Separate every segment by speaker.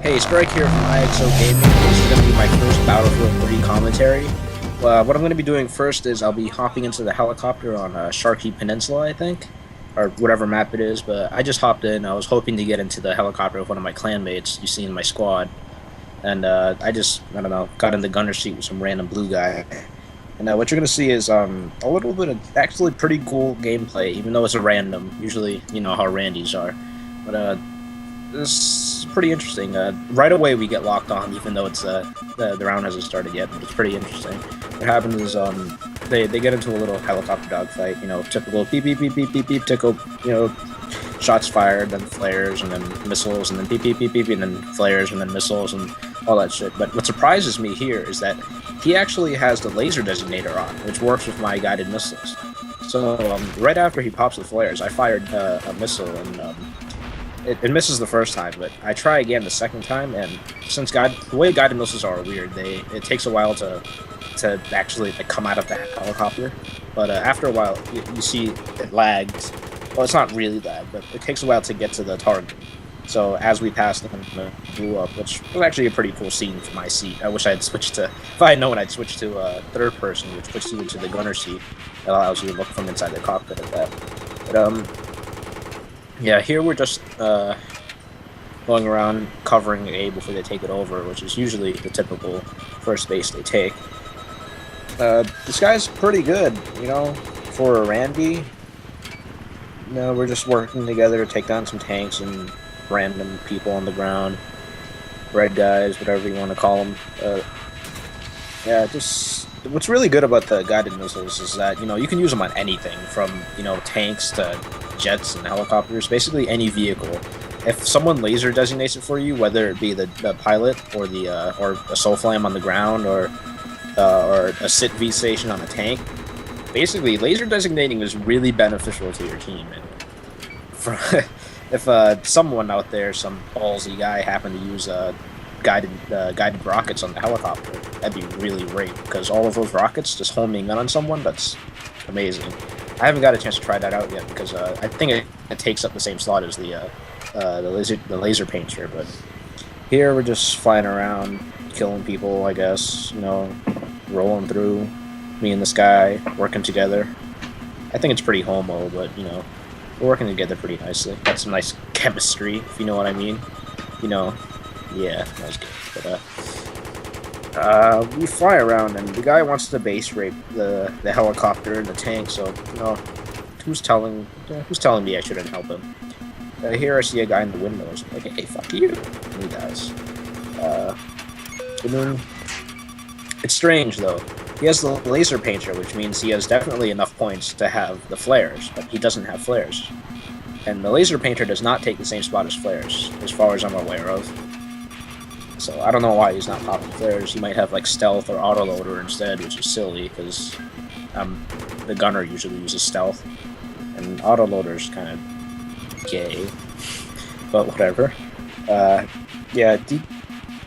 Speaker 1: Hey, Strike here from IXOGaming. This is going to be my first Battlefield 3 commentary. What I'm going to be doing first is I'll be hopping into the helicopter on Sharqi Peninsula, I think, or whatever map it is, but I just hopped in. I was hoping to get into the helicopter with one of my clanmates you see in my squad, and I don't know, got in the gunner seat with some random blue guy. And what you're going to see is a little bit of actually pretty cool gameplay, even though it's a random. Usually, you know how randies are. But this is pretty interesting. Right away we get locked on, even though it's the round hasn't started yet, but it's pretty interesting. What happens is they get into a little helicopter dogfight, you know, typical beep beep beep beep beep beep, typical, you know, shots fired, then flares, and then missiles, and then beep beep beep beep, and then flares, and then missiles, and all that shit. But what surprises me here is that he actually has the laser designator on, which works with my guided missiles. So right after he pops the flares, I fired a missile, and it misses the first time, but I try again the second time, and since the way guided missiles are weird, it takes a while to actually come out of the helicopter. But after a while, you see it lags. Well, it's not really lag, but it takes a while to get to the target. So as we passed them, it blew up, which was actually a pretty cool scene for my seat. I wish I had switched to, if I had known, I'd switch to third person, which puts you into the gunner seat. It allows you to look from inside the cockpit at that. But yeah, here we're just going around covering A before they take it over, which is usually the typical first base they take. This guy's pretty good, you know, for a Randy. You know, we're just working together to take down some tanks and random people on the ground, red guys, whatever you want to call them. Yeah, just what's really good about the guided missiles is that, you know, you can use them on anything from, you know, tanks to jets and helicopters, basically any vehicle. If someone laser designates it for you, whether it be the pilot or the or a soul flame on the ground or a sit V station on a tank, basically laser designating is really beneficial to your team. And if someone out there, some ballsy guy, happened to use guided rockets on the helicopter, that'd be really great, because all of those rockets just homing in on someone, that's amazing. I haven't got a chance to try that out yet, because I think it takes up the same slot as the laser painter. But here we're just flying around, killing people, I guess, you know, rolling through, me and this guy, working together. I think it's pretty homo, but, you know, we're working together pretty nicely. Got some nice chemistry, if you know what I mean. You know, yeah, that was good. But we fly around, and the guy wants to base rape the helicopter and the tank. So, you know, who's telling me I shouldn't help him? Here I see a guy in the windows, like, hey, fuck you. And he dies. I mean, it's strange though. He has the laser painter, which means he has definitely enough points to have the flares, but he doesn't have flares. And the laser painter does not take the same spot as flares, as far as I'm aware of. So I don't know why he's not popping flares. He might have like stealth or autoloader instead, which is silly, because the gunner usually uses stealth, and autoloader's kind of gay, but whatever. Yeah,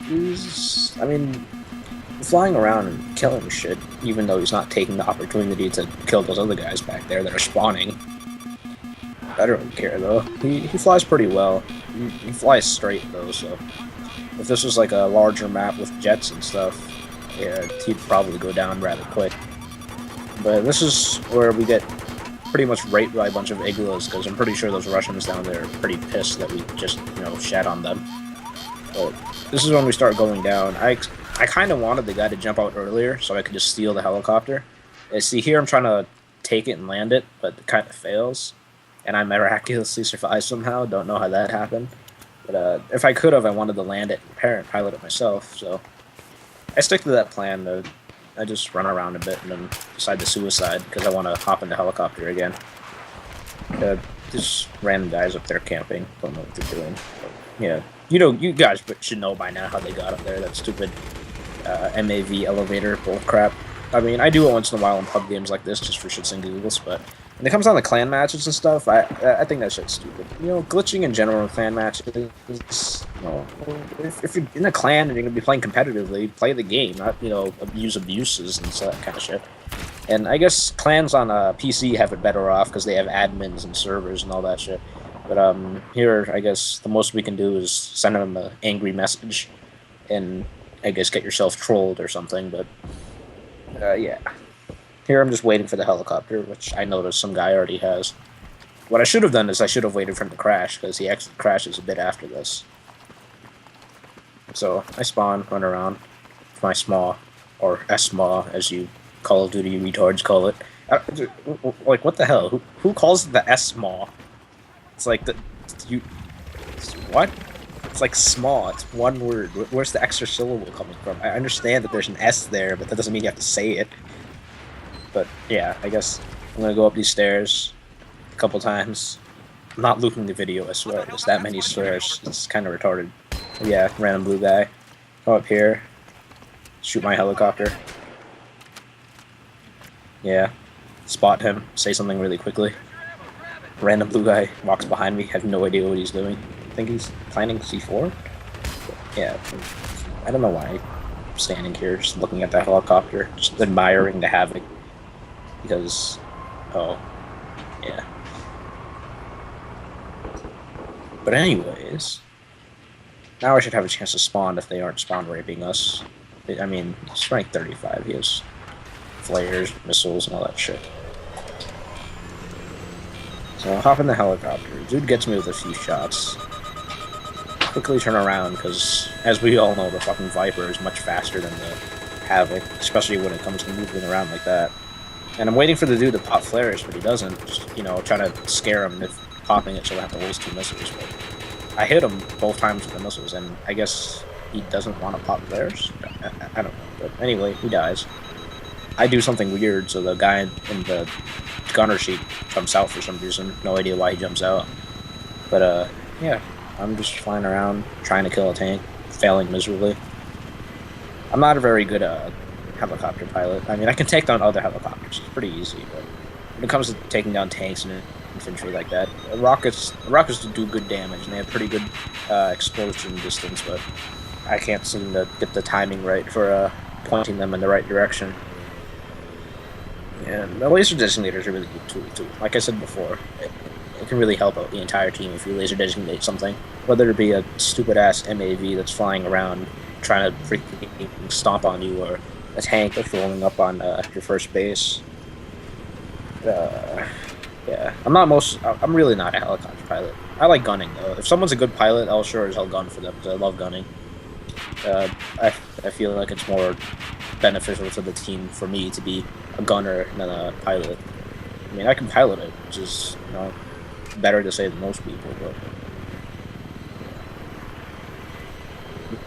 Speaker 1: I mean, flying around and killing shit, even though he's not taking the opportunity to kill those other guys back there that are spawning. I don't care though. He flies pretty well. He flies straight though, so if this was like a larger map with jets and stuff, yeah, he'd probably go down rather quick. But this is where we get pretty much raped by a bunch of igloos, because I'm pretty sure those Russians down there are pretty pissed that we just, you know, shat on them. But this is when we start going down. I kind of wanted the guy to jump out earlier so I could just steal the helicopter. See, here I'm trying to take it and land it, but it kind of fails. And I miraculously survive somehow. Don't know how that happened. But if I could have, I wanted to land it and pilot it myself. So I stick to that plan, though. I just run around a bit and then decide to suicide because I want to hop in the helicopter again. Just random guys up there camping. Don't know what they're doing. But, yeah. You know, you guys should know by now how they got up there. That stupid MAV elevator bullcrap. I mean, I do it once in a while in pub games like this just for shits and giggles, but when it comes down to clan matches and stuff, I think that shit's stupid. You know, glitching in general in clan matches, you know, if you're in a clan and you're going to be playing competitively, play the game, not, you know, use abuses and that kind of shit. And I guess clans on PC have it better off because they have admins and servers and all that shit. But here, I guess the most we can do is send him an angry message, and I guess get yourself trolled or something. But yeah, here I'm just waiting for the helicopter, which I noticed some guy already has. What I should have done is I should have waited for him to crash, because he actually crashes a bit after this. So I spawn, run around with my SMAW, or SMAW, as you Call of Duty retards call it. Like, what the hell? Who calls it the SMAW? It's like what? It's like small. It's one word. Where's the extra syllable coming from? I understand that there's an S there, but that doesn't mean you have to say it. But yeah, I guess I'm gonna go up these stairs a couple times. I'm not looping the video, I swear. There's that many stairs. It's kind of retarded. Yeah, random blue guy. Go up here. Shoot my helicopter. Yeah. Spot him. Say something really quickly. Random blue guy walks behind me. Have no idea what he's doing. I think he's planning C4? Yeah. I don't know why I'm standing here just looking at that helicopter. Just admiring the havoc. Because... oh. Yeah. But anyways... now I should have a chance to spawn if they aren't spawn raping us. I mean, he's rank 35. He has flares, missiles, and all that shit. So I'll hop in the helicopter. Dude gets me with a few shots. Quickly turn around, because as we all know, the fucking Viper is much faster than the Havoc, especially when it comes to moving around like that. And I'm waiting for the dude to pop flares, but he doesn't. Just, you know, trying to scare him if popping it so I have to waste 2 missiles. But I hit him both times with the missiles, and I guess he doesn't want to pop flares? I don't know. But anyway, he dies. I do something weird, so the guy in the gunner sheet jumps out for some reason. No idea why he jumps out. But, yeah. I'm just flying around, trying to kill a tank, failing miserably. I'm not a very good, helicopter pilot. I mean, I can take down other helicopters. It's pretty easy, but when it comes to taking down tanks and infantry like that, rockets do good damage, and they have pretty good, explosion distance, but I can't seem to get the timing right for, pointing them in the right direction. And the laser designator are really good too. Like I said before, it can really help out the entire team if you laser designate something. Whether it be a stupid-ass MAV that's flying around trying to freaking stomp on you, or a tank that's rolling up on your first base. Yeah, I'm really not a helicopter pilot. I like gunning, though. If someone's a good pilot, I'll sure as hell gun for them, because I love gunning. I feel like it's more beneficial to the team for me to be a gunner than a pilot. I mean, I can pilot it, which is, you know, better to say than most people, but...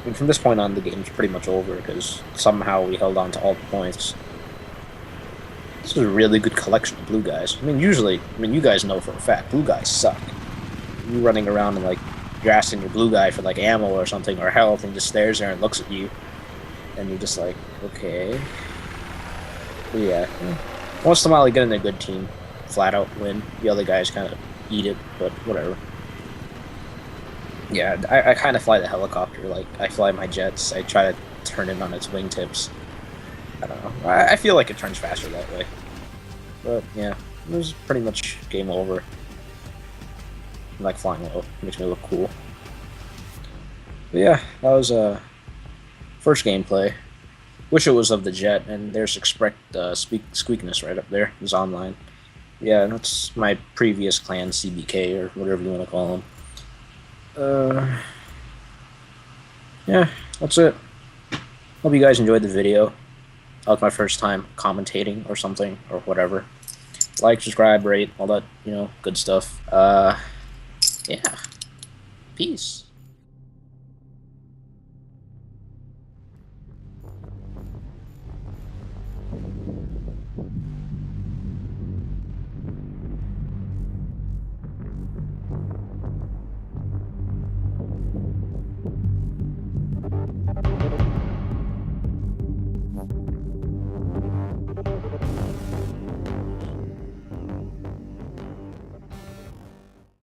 Speaker 1: and from this point on, the game's pretty much over, because somehow we held on to all the points. This is a really good collection of blue guys. I mean, you guys know for a fact, blue guys suck. You running around and, like, you're asking your blue guy for, like, ammo or something, or health, and he just stares there and looks at you. And you're just like, okay. But yeah. Once in a while, you get in a good team. Flat out win. The other guys kind of eat it, but whatever. Yeah, I kind of fly the helicopter. Like, I fly my jets. I try to turn it on its wingtips. I don't know. I feel like it turns faster that way. But yeah, it was pretty much game over. I like flying low. It makes me look cool. But yeah, that was first gameplay. Wish it was of the jet, and there's Squeakness right up there. It was online. Yeah, that's my previous clan, CBK, or whatever you want to call them. Yeah, that's it. Hope you guys enjoyed the video. That was my first time commentating or something, or whatever. Like, subscribe, rate, all that, you know, good stuff. Yeah. Peace.